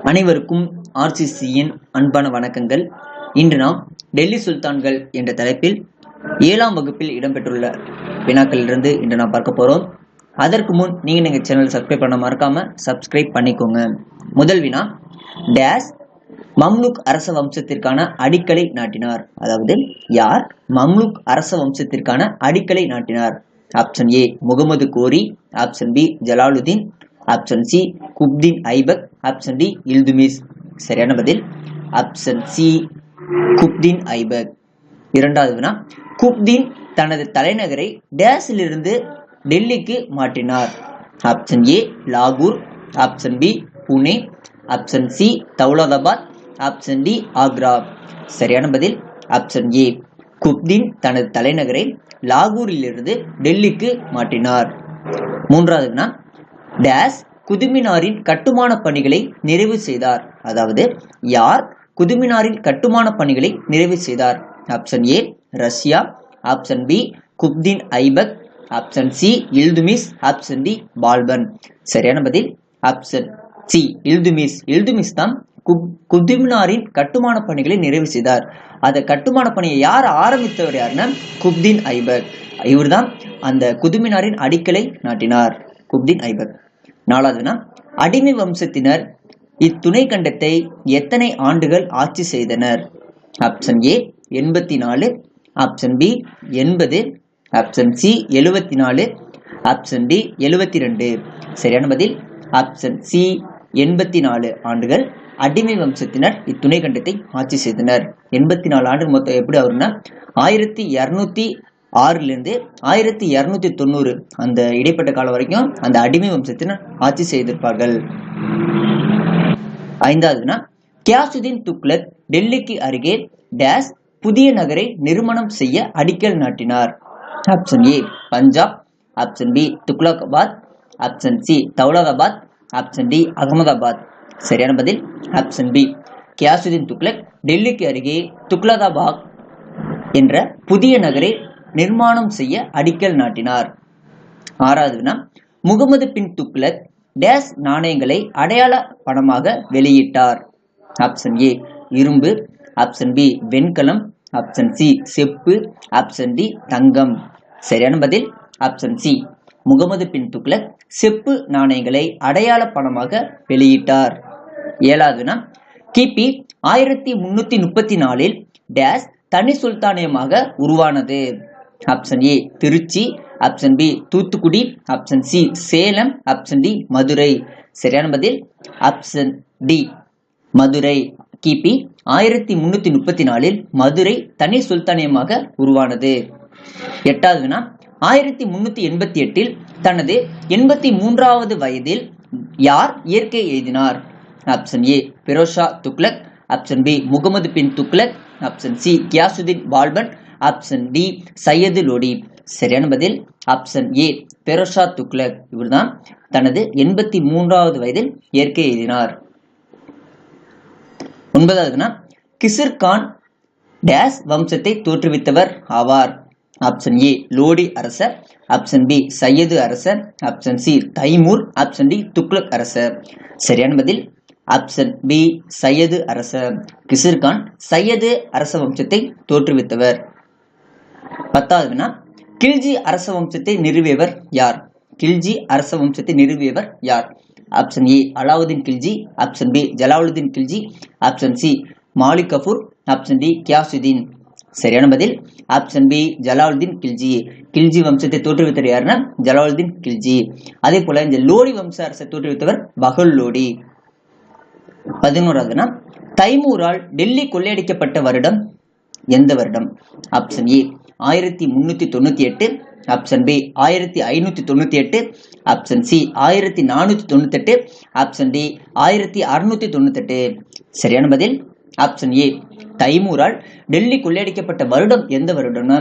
அனைவருக்கும் ஆர்சிசியின் அன்பான வணக்கங்கள். இன்று நாம் டெல்லி சுல்தான்கள் என்ற தலைப்பில் 7ஆம் வகுப்பில் இடம்பெற்றுள்ள வினாக்களிலிருந்து இன்று நாம் பார்க்க போறோம். அதற்கு முன் நீங்க எங்க சேனல் சப்ஸ்கிரைப் பண்ண மறக்காம சப்ஸ்கிரைப் பண்ணிக்கோங்க. முதல் வினா, டேஸ் மம்லுக் அரச வம்சத்திற்கான அடிக்கலை நாட்டினார். அதாவது யார் மம்லுக் அரச வம்சத்திற்கான அடிக்கலை நாட்டினார்? Option A Muhammad Ghori, option B Jalaluddin, option C Qutbuddin Aibak, option D Iltutmish. சரியான பதில் ஆப்ஷன் சி குப்தீன் ஐபக். இரண்டாவது வினா, குப்தீன் தனது தலைநகரை டேஸிலிருந்து டெல்லிக்கு மாற்றினார். ஆப்ஷன் ஏ லாகூர், option B Pune, option C Daulatabad, option D Agra. சரியான பதில் ஆப்ஷன் ஏ குப்தீன் தனது தலைநகரை லாகூரிலிருந்து டெல்லிக்கு மாற்றினார். மூன்றாவது வினா, டேஸ் குதுமினாரின் கட்டுமான பணிகளை நிறைவு செய்தார். அதாவது யார் குதுமினாரின் கட்டுமான பணிகளை நிறைவு செய்தார்? Option A Razia, option B Qutbuddin Aibak, option C Iltutmish, option D Balban. சரியான பதில் ஆப்ஷன் சி இல்துமிஸ். இல்துமிஸ் தான் குதுமினாரின் கட்டுமான பணிகளை நிறைவு செய்தார். அந்த கட்டுமான பணியை யார் ஆரம்பித்தவர்? யாருன்னா குப்தீன் ஐபக். இவர் தான் அந்த குதுமினாரின் அடிக்கலை நாட்டினார், குப்தீன் ஐபக். நாலாவது வினா, அடிமை வம்சத்தினர் இத்துணை கண்டத்தை எத்தனை ஆண்டுகள் ஆட்சி செய்தனர்? Option A 84, option B 80, option C 74, option D 72. சரியான பதில் ஆப்ஷன் சி 84 ஆண்டுகள் அடிமை வம்சத்தினர் இத்துணை கண்டத்தை ஆட்சி செய்தனர். 84 ஆண்டு மொத்தம் எப்படி வரும்னா 1206 1290 அந்த இடைப்பட்ட காலம் வரைக்கும் அந்த அடிமை வம்சத்தினர் ஆட்சி செய்திருப்பார்கள். ஐந்தாவதுனா, கியாசுதீன் துக்ளக் டெல்லிக்கு அருகே டேஸ் புதிய நகரை நிர்மாணம் செய்ய அடிக்கல் நாட்டினார். Option A Punjab, option B Tughlakabad, option C Daulatabad, option D Ahmedabad. சரியான பதில் ஆப்ஷன் பி கியாசுதீன் துக்ளக் டெல்லிக்கு அருகே துக்லகாபாத் என்ற புதிய நகரை நிர்மாணம் செய்ய அடிக்கல் நாட்டினார். ஆறாவது வினா, முகமது பின் துக்ளக் டேஸ் நாணயங்களை அடையாள பணமாக வெளியிட்டார். ஆப்ஷன் ஏ இரும்பு, ஆப்ஷன் பி வெண்கலம், ஆப்ஷன் சி செப்பு, ஆப்ஷன் டி தங்கம். சரியான பதில் ஆப்ஷன் சி முகமது பின் துக்ளக் செப்பு நாணயங்களை அடையாள பணமாக வெளியிட்டார். ஏழாவது வினா, கிபி 1334 டேஸ் தனி சுல்தானியமாக உருவானது. Option A Trichy, option B Thoothukudi, option C Salem, option D Madurai. சரியான பதில் ஆப்ஷன் டி மதுரை. கிபி 1334 மதுரை தனி சுல்தானியமாக உருவானது. எட்டாவது வினா, 1388 தனது 83வது வயதில் யார் இயற்கை எழுதினார்? Option A Firoz Shah Tughlaq, option B Muhammad bin Tughlaq, option C Ghiyasuddin Balban, option D Sayyid Lodi. சரியான பதில் ஆப்ஷன் ஏ பெரோஷா துக்ளக். இவர்தான் தனது 83வது வயதில் இயற்கை எழுதினார். ஒன்பதாவதுனா, கிசிர் கான் டேஸ் வம்சத்தை தோற்றுவித்தவர் ஆவார். ஆப்ஷன் ஏ லோடி அரசர், ஆப்ஷன் பி சையது அரசர், option C Timur, option D Tughlaq அரசர். சரியான பதில் ஆப்ஷன் பி சையது அரசர். கிசிர் கான் சையது அரச வம்சத்தை தோற்றுவித்தவர். பத்தாவது வினா, கில்ஜி அரச வம்சத்தை நிறுவியவர் யார்? கில்ஜி அரச வம்சத்தை நிறுவியவர் யார்? Option A Alauddin Khilji, option B Jalaluddin Khilji, option C Malik Kafur, option D Ghiyasuddin. சரியான பதில் ஆப்ஷன் பி ஜலாலுதீன் கில்ஜி. கில்ஜி வம்சத்தை தோற்றுவித்தவர் யாருன்னா ஜலாலுதீன் கில்ஜி. அதே போல இந்த லோடி வம்ச அரசை தோற்றுவித்தவர் பஹல் லோடி. 11வது, தைமூரால் டெல்லி கொள்ளையடிக்கப்பட்ட வருடம் எந்த வருடம்? Option A 1398, option B 1598, option C 1498, option D 1698. சரியான பதில் ஆப்ஷன் ஏ தைமூரால் டெல்லி கொள்ளையடிக்கப்பட்ட வருடம் எந்த வருடம்னா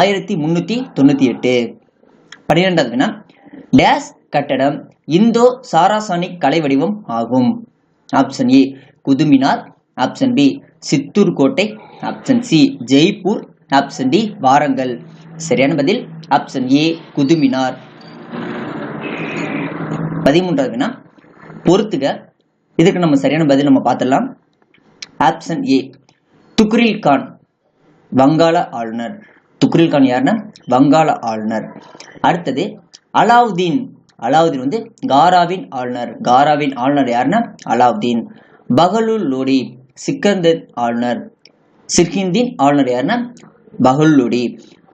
1398. 12வது வினா, டேஸ் கட்டடம் இந்தோ சாராசானிக் கலை வடிவம் ஆகும். Option A Qutub Minar, option B Chittoor கோட்டை, option C Jaipur, option D Warangal. சரியான பதில் ஆப்ஷன் ஏ குதுமினார். 13வது வினா, பொறுத்துக இதுக்கு நம்ம சரியான பதில் நம்ம பார்த்துடலாம். ஆப்ஷன் ஏ துக்ரில் கான், வங்காள ஆளுநர். துக்ரில் கான் யாருன்னா வங்காள ஆளுநர். அடுத்தது அலாவுதீன். அலாவுதீன் வந்து காராவின் ஆளுநர். காராவின் ஆளுநர் யாருன்னா அலாவுதீன். பஹலுல் லோடி, சிக்கந்தர் ஆளுநர். சிர்ஹிந்தின் ஆளுநர் யாருன்னா பஹலுல் லோடி.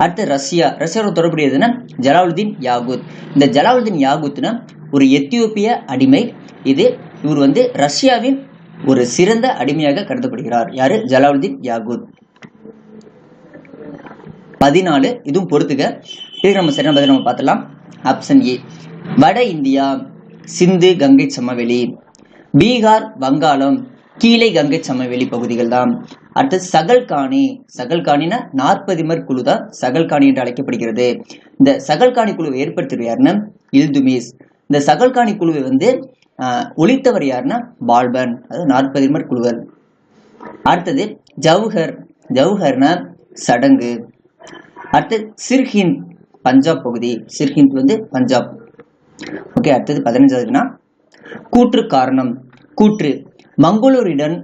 அடுத்து ரஷ்யா. ரஷ்யாவோட தொடர்புடையதுன்னா ஜலாலுதீன் யாகுத். இந்த ஜலாலுதீன் யாகுத்னா ஒரு எத்தியோப்பிய அடிமை. இவர் வந்து ரஷ்யாவின் ஒரு சிறந்த அடிமையாக கருதப்படுகிறார். யாரு? ஜலாலுதீன் யாகுத். 14 இதுவும் பொறுத்துக்க. இதுக்கு நம்ம சரியான பதில் நம்ம பார்த்துலாம். ஆப்ஷன் ஏ வட இந்தியா, சிந்து கங்கை சமவெளி. பீகார், வங்காளம், கீழே கங்கை சமவெளி பகுதிகள் தான். அடுத்து சகல்காணி. சகல்காணினா நாற்பதிமர் குழு தான் சகல்காணி என்று அழைக்கப்படுகிறது. இந்த சகல்காணி குழுவை ஏற்படுத்தியவர் யாருன்னா இல்துமிஸ். இந்த சகல்காணி குழுவை வந்து ஒழித்தவர் யாருன்னா பால்பன். அது 40 குழுவர். அடுத்தது ஜவுஹர். ஜவுஹர்னா சடங்கு. அடுத்து சிர்ஹிந்த், பஞ்சாப் பகுதி. சிர்ஹிந்த் வந்து பஞ்சாப். ஓகே. அடுத்தது 15 கூற்று காரணம். கூற்று மங்கோலியருடன்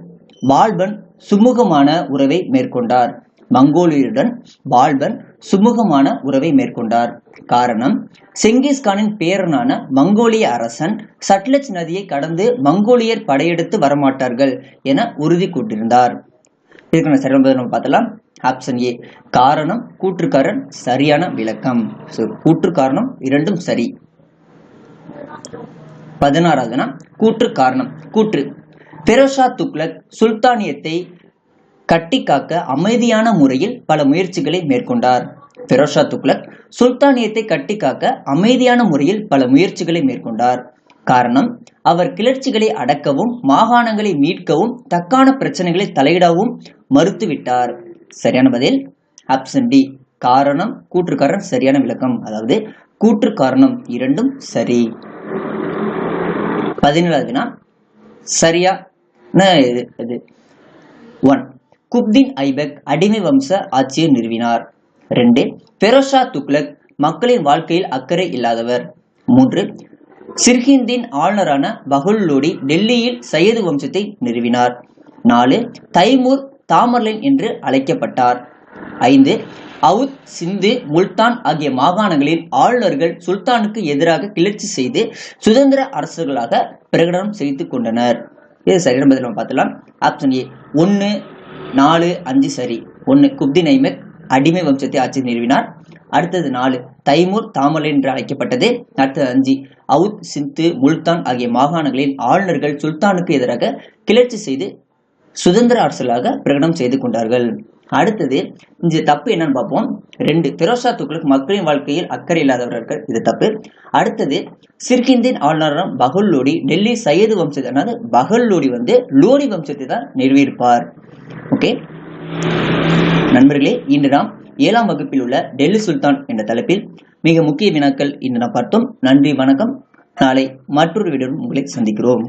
பால்பன் சுமூகமான உறவை மேற்கொண்டார். மங்கோலியருடன் பால்பன் சுமூகமான உறவை மேற்கொண்டார். காரணம் செங்கிஸ்கானின் பேரனான மங்கோலிய அரசன் சட்லஜ் நதியை கடந்து மங்கோலியர் படையெடுத்து வரமாட்டார்கள் என உறுதி கூட்டியிருந்தார். இதுக்கு நான் சரியான பதில் நம்ம பார்த்தலாம். ஆப்ஷன் ஏ காரணம் கூற்றுக்காரன் சரியான விளக்கம். கூற்று காரணம் இரண்டும் சரி. 16 கூற்று காரணம். கூற்று பெரோஷா துக்ளக் சுல்தானியத்தை கட்டிக்காக்க அமைதியான முறையில் பல முயற்சிகளை மேற்கொண்டார். பெரோஷா துக்ளக் சுல்தானியத்தை கட்டிக்காக்க அமைதியான முறையில் பல முயற்சிகளை மேற்கொண்டார். காரணம் அவர் கிளர்ச்சிகளை அடக்கவும் மாகாணங்களை மீட்கவும் தக்கான பிரச்சனைகளை தலையிடவும் மறுத்துவிட்டார். சரியான பதில் ஆப்ஷன் டி காரணம் கூற்றுக்காரன் சரியான விளக்கம். அதாவது கூற்று காரணம் இரண்டும் சரி. 17 சரியா 1 குப்தீன் ஐபக் அடிமை வம்ச ஆட்சியை நிறுவினார். 2 பெரோஷா துக்ளக் மக்களின் வாழ்க்கையில் அக்கறை இல்லாதவர். 3 சிர்ஹிந்தின் ஆளுநரான பஹலுல் லோடி டெல்லியில் சையது வம்சத்தை நிறுவினார். 4 தைமூர் தாமர்லைன் என்று அழைக்கப்பட்டார். 5 அவுத், சிந்து, முல்தான் ஆகிய மாகாணங்களில் ஆளுநர்கள் சுல்தானுக்கு எதிராக கிளர்ச்சி செய்து சுதந்திர அரசர்களாக பிரகடனம் செய்து கொண்டனர். இது சரியான பதில் நம்ம பார்த்துலாம். ஆப்ஷன் ஏ 1, 4, 5 சரி. 1 குப்தீன் ஐபக் அடிமை வம்சத்தை ஆட்சி நிறுவினார். அடுத்தது 4 தைமூர் தாமர்லைன் என்று அழைக்கப்பட்டது. அடுத்தது 5 அவுத், சிந்து, முல்தான் ஆகிய மாகாணங்களில் ஆளுநர்கள் சுல்தானுக்கு எதிராக கிளர்ச்சி செய்து சுதந்திர அரசர்களாக பிரகடனம் செய்து கொண்டார்கள். அடுத்தது இந்த தப்பு என்னன்னு பார்ப்போம். 2 பெரோஷா துக்ளக் மக்களின் வாழ்க்கையில் அக்கறை இல்லாதவர்கள். இது தப்பு. அடுத்தது சிர்ஹிந்தின் ஆளுநர் பஹலுல் லோடி டெல்லி சையது வம்சத்தை, அதாவது பஹலுல் லோடி வந்து லோடி வம்சத்தை தான் நிறுவியிருப்பார். ஓகே நண்பர்களே, இன்று நாம் 7ஆம் வகுப்பில் உள்ள டெல்லி சுல்தான் என்ற தலைப்பில் மிக முக்கிய வினாக்கள் இன்று நாம் பார்த்தோம். நன்றி, வணக்கம். நாளை மற்றொரு வீடியோவில் உங்களை சந்திக்கிறோம்.